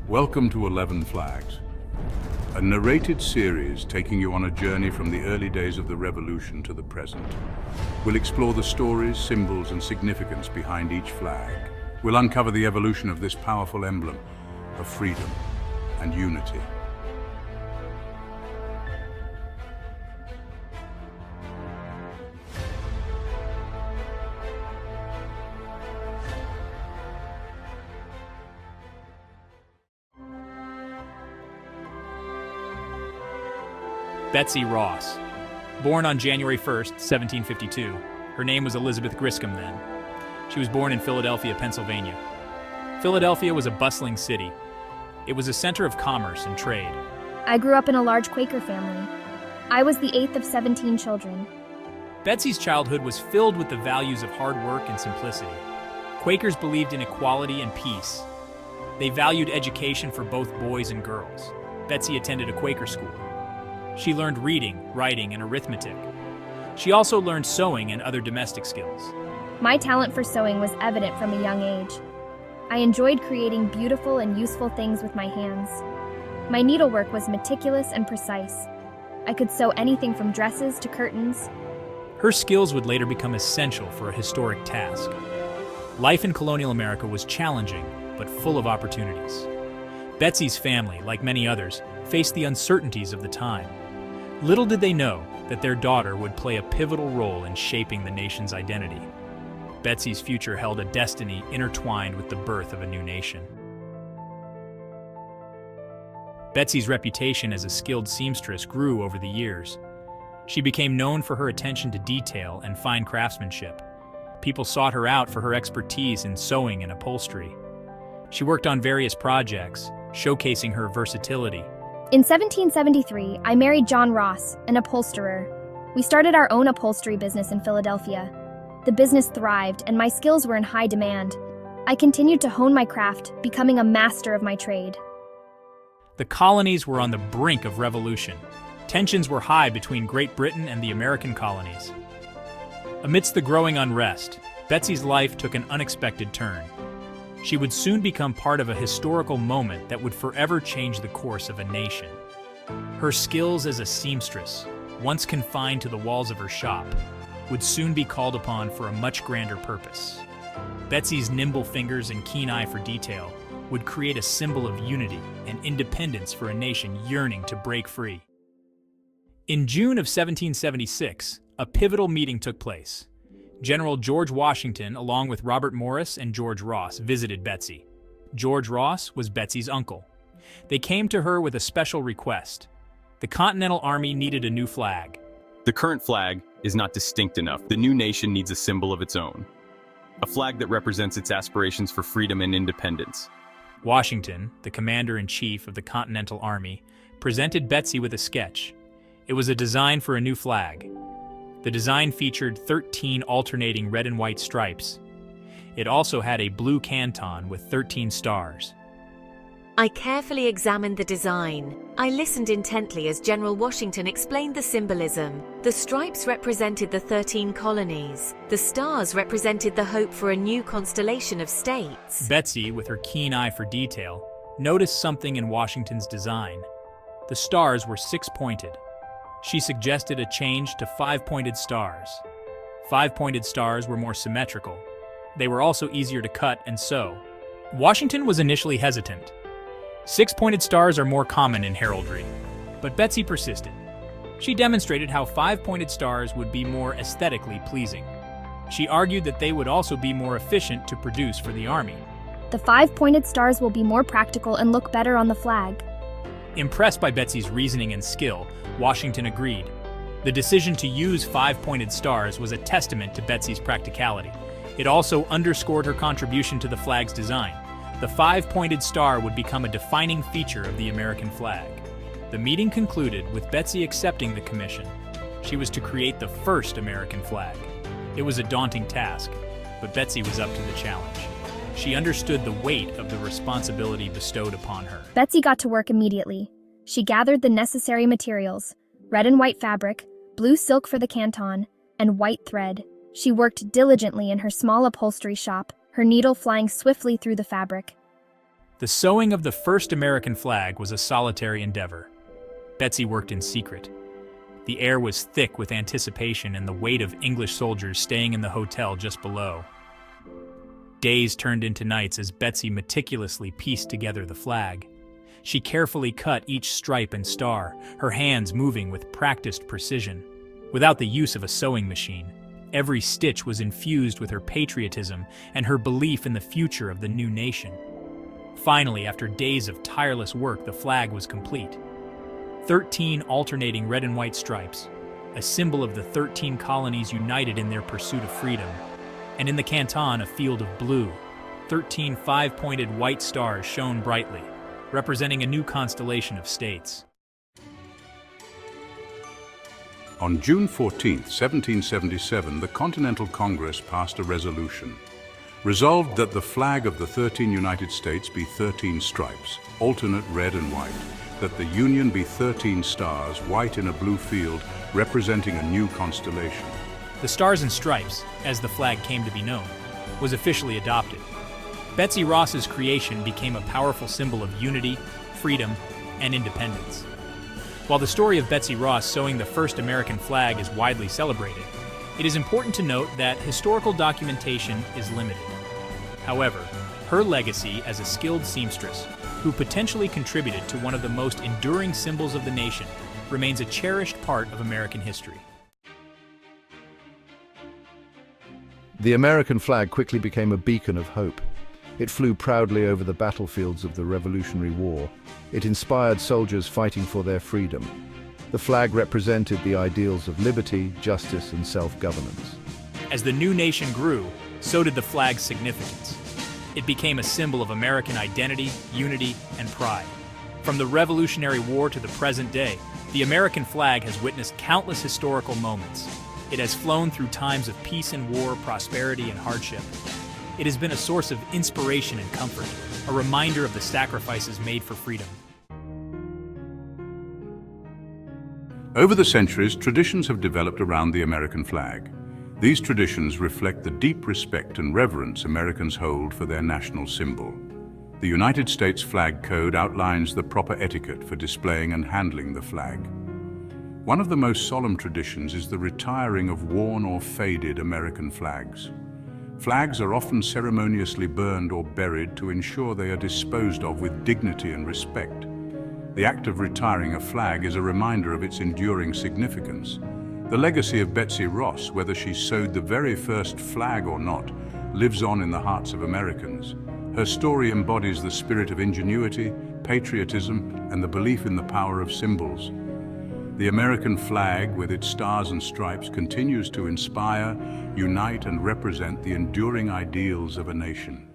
Welcome to 11 Flags, a narrated series taking you on a journey from the early days of the revolution to the present. We'll explore the stories, symbols, and significance behind each flag. We'll uncover the evolution of this powerful emblem of freedom and unity. Betsy Ross. Born on January 1st, 1752. Her name was Elizabeth Griscom then. She was born in Philadelphia, Pennsylvania. Philadelphia was a bustling city. It was a center of commerce and trade. I grew up in a large Quaker family. I was the 8th of 17 children. Betsy's childhood was filled with the values of hard work and simplicity. Quakers believed in equality and peace. They valued education for both boys and girls. Betsy attended a Quaker school. She learned reading, writing, and arithmetic. She also learned sewing and other domestic skills. My talent for sewing was evident from a young age. I enjoyed creating beautiful and useful things with my hands. My needlework was meticulous and precise. I could sew anything from dresses to curtains. Her skills would later become essential for a historic task. Life in colonial America was challenging, but full of opportunities. Betsy's family, like many others, faced the uncertainties of the time. Little did they know that their daughter would play a pivotal role in shaping the nation's identity. Betsy's future held a destiny intertwined with the birth of a new nation. Betsy's reputation as a skilled seamstress grew over the years. She became known for her attention to detail and fine craftsmanship. People sought her out for her expertise in sewing and upholstery. She worked on various projects, showcasing her versatility. In 1773, I married John Ross, an upholsterer. We started our own upholstery business in Philadelphia. The business thrived, and my skills were in high demand. I continued to hone my craft, becoming a master of my trade. The colonies were on the brink of revolution. Tensions were high between Great Britain and the American colonies. Amidst the growing unrest, Betsy's life took an unexpected turn. She would soon become part of a historical moment that would forever change the course of a nation. Her skills as a seamstress, once confined to the walls of her shop, would soon be called upon for a much grander purpose. Betsy's nimble fingers and keen eye for detail would create a symbol of unity and independence for a nation yearning to break free. In June of 1776, a pivotal meeting took place. General George Washington, along with Robert Morris and George Ross, visited Betsy. George Ross was Betsy's uncle. They came to her with a special request. The Continental Army needed a new flag. The current flag is not distinct enough. The new nation needs a symbol of its own. A flag that represents its aspirations for freedom and independence. Washington, the commander-in-chief of the Continental Army, presented Betsy with a sketch. It was a design for a new flag. The design featured 13 alternating red and white stripes. It also had a blue canton with 13 stars. I carefully examined the design. I listened intently as General Washington explained the symbolism. The stripes represented the 13 colonies. The stars represented the hope for a new constellation of states. Betsy, with her keen eye for detail, noticed something in Washington's design. The stars were six-pointed. She suggested a change to five-pointed stars. Five-pointed stars were more symmetrical. They were also easier to cut and sew. Washington was initially hesitant. Six-pointed stars are more common in heraldry, but Betsy persisted. She demonstrated how five-pointed stars would be more aesthetically pleasing. She argued that they would also be more efficient to produce for the Army. The 5-pointed stars will be more practical and look better on the flag. Impressed by Betsy's reasoning and skill, Washington agreed. The decision to use five-pointed stars was a testament to Betsy's practicality. It also underscored her contribution to the flag's design. The five-pointed star would become a defining feature of the American flag. The meeting concluded with Betsy accepting the commission. She was to create the first American flag. It was a daunting task, but Betsy was up to the challenge. She understood the weight of the responsibility bestowed upon her. Betsy got to work immediately. She gathered the necessary materials: red and white fabric, blue silk for the canton, and white thread. She worked diligently in her small upholstery shop, her needle flying swiftly through the fabric. The sewing of the first American flag was a solitary endeavor. Betsy worked in secret. The air was thick with anticipation and the weight of English soldiers staying in the hotel just below. Days turned into nights as Betsy meticulously pieced together the flag. She carefully cut each stripe and star, her hands moving with practiced precision. Without the use of a sewing machine, every stitch was infused with her patriotism and her belief in the future of the new nation. Finally, after days of tireless work, the flag was complete. 13 alternating red and white stripes, a symbol of the 13 colonies united in their pursuit of freedom. And in the canton, a field of blue. 13 five-pointed white stars shone brightly, representing a new constellation of states. On June 14, 1777, the Continental Congress passed a resolution. Resolved that the flag of the 13 United States be 13 stripes, alternate red and white, that the Union be 13 stars, white in a blue field, representing a new constellation. The Stars and Stripes, as the flag came to be known, was officially adopted. Betsy Ross's creation became a powerful symbol of unity, freedom, and independence. While the story of Betsy Ross sewing the first American flag is widely celebrated, it is important to note that historical documentation is limited. However, her legacy as a skilled seamstress, who potentially contributed to one of the most enduring symbols of the nation, remains a cherished part of American history. The American flag quickly became a beacon of hope. It flew proudly over the battlefields of the Revolutionary War. It inspired soldiers fighting for their freedom. The flag represented the ideals of liberty, justice, and self-governance. As the new nation grew, so did the flag's significance. It became a symbol of American identity, unity, and pride. From the Revolutionary War to the present day, the American flag has witnessed countless historical moments. It has flown through times of peace and war, prosperity and hardship. It has been a source of inspiration and comfort, a reminder of the sacrifices made for freedom. Over the centuries, traditions have developed around the American flag. These traditions reflect the deep respect and reverence Americans hold for their national symbol. The United States Flag Code outlines the proper etiquette for displaying and handling the flag. One of the most solemn traditions is the retiring of worn or faded American flags. Flags are often ceremoniously burned or buried to ensure they are disposed of with dignity and respect. The act of retiring a flag is a reminder of its enduring significance. The legacy of Betsy Ross, whether she sewed the very first flag or not, lives on in the hearts of Americans. Her story embodies the spirit of ingenuity, patriotism, and the belief in the power of symbols. The American flag, with its stars and stripes, continues to inspire, unite, and represent the enduring ideals of a nation.